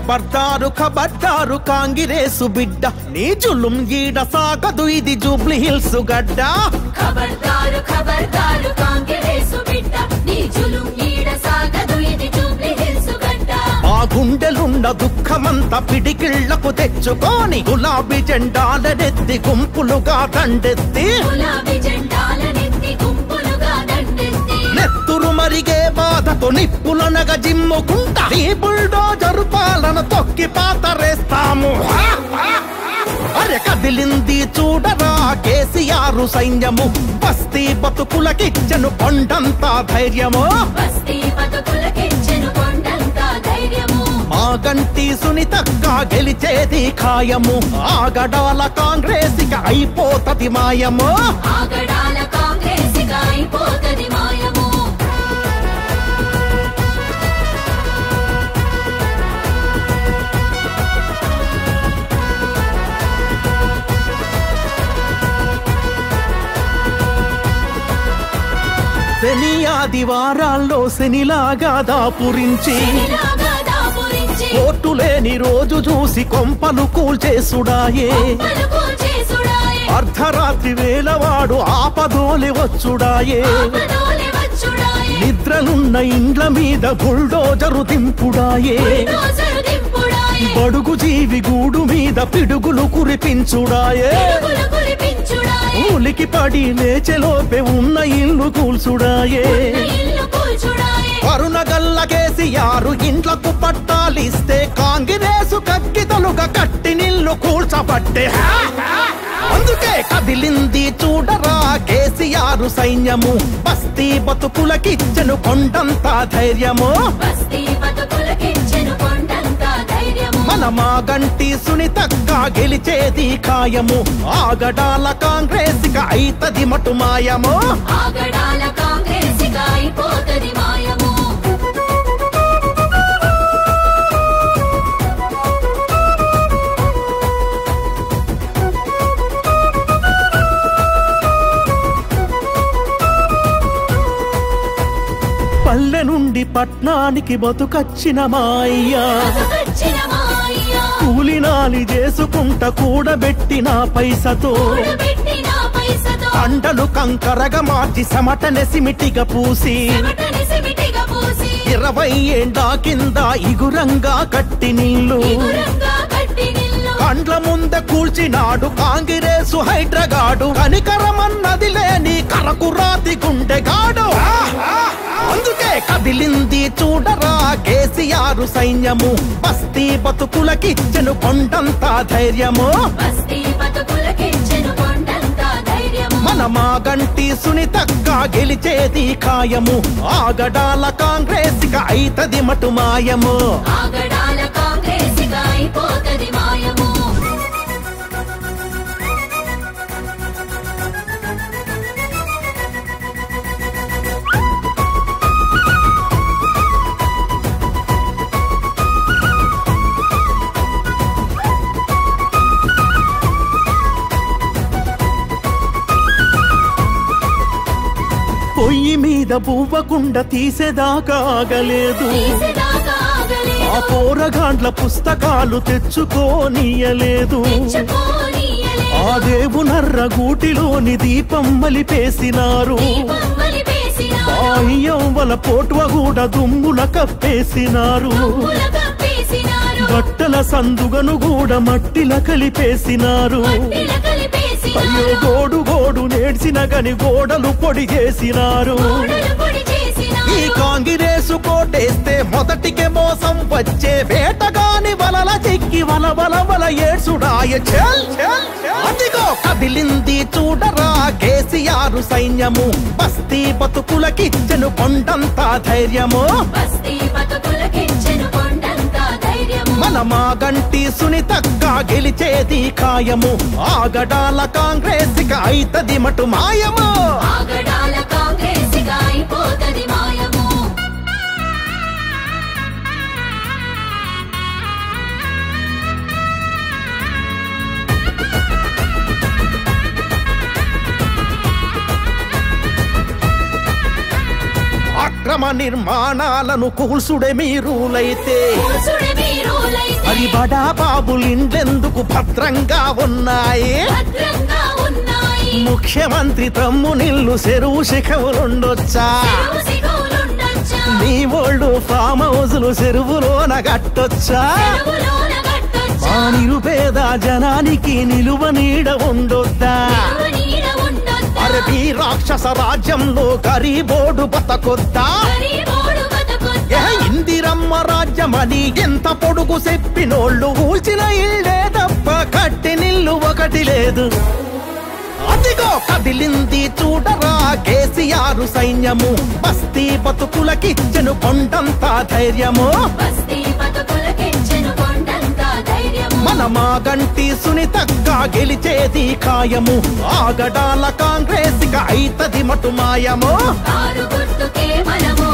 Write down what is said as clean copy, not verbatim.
ఖబర్దారు ఖబర్దారు కాంగ్రెసు బిడ్డ నీ జులుం ఈడ సాగదు ఇది జూబ్లీ హిల్స్ గడ్డ ఖబర్దారు ఖబర్దారు కాంగ్రెసు బిడ్డ నీ జులుం ఈడ సాగదు ఇది జూబ్లీ హిల్స్ గడ్డ ఆ గుండెలున్న దుఃఖమంతా పిడికిళ్లకు తెచ్చుకొని గులాబీ జెండాలనెత్తి గుంపులుగా దండెత్తి గులాబీ జెండాలనెత్తి గుంపులుగా దండెత్తి నెత్తురు మరిగే బాధతో నిప్పులనగ జిమ్ముకుంటా ఈ బుల్డోజరు పాలన తొక్కి పాతరేస్తాము అరే కదిలింది చూడరా కేసీఆర్ సైన్యము బస్తీ బతుకులకిచ్చెను కొండంతా ధైర్యము బస్తీ బతుకులకిచ్చెను కొండంతా ధైర్యము మాగంటి సునీతక్క గెలిచేది ఖాయము ఆగడాల కాంగ్రెసిక అయిపోతది మాయము ఆగడాల కాంగ్రెసిక అయిపోతది మాయము శని ఆదివారాల్లో శనిలాగా దాపురించి కోర్టు లేని రోజు చూసి కొంపలు కూల్చేసుడాయే అర్ధరాత్రి వేళవాడు ఆపదోలి వచ్చుడాయే నిద్రలున్న ఇండ్ల మీద బుల్డోజరు దింపుడాయే బడుగు జీవి గూడు మీద పిడుగులు కురిపించుడాయే ఊలికి పడి లేచెలోపే ఉన్న ఇల్లు కూల్చుడాయే కరుణగల్ల కేసీఆర్ ఇంట్లకు పట్టాలిస్తే కాంగ్రెసు కక్కితలుగా కట్టి నిల్లు కూల్చబట్టే అందుకే కదిలింది చూడరా కేసీఆర్ సైన్యము బస్తీ బతుకులకిచ్చెను కొండంతా ధైర్యము మన మాగంటి సునీతక్క గెలిచేది ఖాయము ఆగడాల కాంగ్రెసిక అయితది మటు మాయము ఆగడాల కాంగ్రెసిక అయిపోతది మాయము పల్లె నుండి పట్నానికి బతుకచ్చిన మాయ్యా కూలినాలి చేసుకుంట కూడబెట్టిన పైసతో పంటలు కంకరగా మార్చి సమటనె సిమిటిగా పూసి 20 ఏండ్ల కింద ఇగురంగా కట్టి నిల్లు కండ్ల ముందే కూల్చినాడు కాంగ్రెసు హైడ్రగాడు కనికరమన్నది లేని కరకురాతి గుండెగాడు అందుకే కదిలింది చూడరా కేసీఆర్ సైన్యము బస్తీ బతుకులకిచ్చెను కొండంతా ధైర్యము మన మాగంటి సునీతక్క గెలిచేది ఖాయము ఆగడాల కాంగ్రెసిక అయితది మటు మాయము ఆగడాల కాంగ్రెసిక అయిపోతది మాయము పొయ్యి మీద పువ్వకుండా తీసేదాకా ఆగలేదు ఆ పోరగాండ్ల పుస్తకాలు తెచ్చుకోనీయలేదు ఆ దేవునర్ర గూటిలోని దీపం మలిపేసినారు బాహ్యవల పోట్వ కూడా దుమ్ముల కప్పేసినారు బట్టల సందుగను కూడా మట్టిల కలిపేసినారు అయ్యో గోడు గోడు నేడ్చిన గని గోడలు పొడి చేసినారు ఈ కాంగ్రెసు కోటేస్తే మొదటికే మోసం వచ్చే వేటగాని వలల చిక్కి వల వల వల ఏడ్సుడాయ అదిగో కదిలింది చూడరా కేసీఆర్ సైన్యము బస్తీ బతుకులకిచ్చెను కొండంతా ధైర్యము మన మాగంటి సునీతక్క గెలిచేది ఖాయము ఆగడాల కాంగ్రెసిక అయితది మటు మాయము ఆగడాల కాంగ్రెసిక అయిపోతది మాయము అక్రమ నిర్మాణాలను కూల్సుడే మీరులైతే మరి బడా బాబులిండ్లెందుకు భద్రంగా ఉన్నాయి భద్రంగా ఉన్నాయి ముఖ్యమంత్రి తమ్మునిల్లు చెరువు శిఖవులుండొచ్చా చెరువు సిగులుండొచ్చా నీ ఓళ్ళు ఫామ్ హౌజులు చెరువులోన కట్టొచ్చా చెరువులోన కట్టొచ్చా ఆ నిరుపేద జనానికి నిలువ నీడ ఉండొద్దా చెరువు నీడ ఉండొచ్చా అరబీ రాక్షస రాజ్యంలో గరీబోడు బతకొద్దా గరీబోడు బతకొద్దా ఇందిరమ్మ రాజ్యమని ఎంత పొడుగు చెప్పినోళ్ళు ఊల్చిన ఇళ్ళే తప్ప కట్టి నిల్లు ఒకటి లేదు అదిగో కదిలింది చూడరా కేసీఆర్ సైన్యము బస్తీ బతుకులకిచ్చెను కొండంత ధైర్యము బస్తీ బతుకులకిచ్చెను కొండంత ధైర్యము మన మాగంటి సునీతగా గెలిచేది ఖాయము ఆగడాల కాంగ్రెస్ అయితది మటు మాయము కారు గుర్తుకే మనము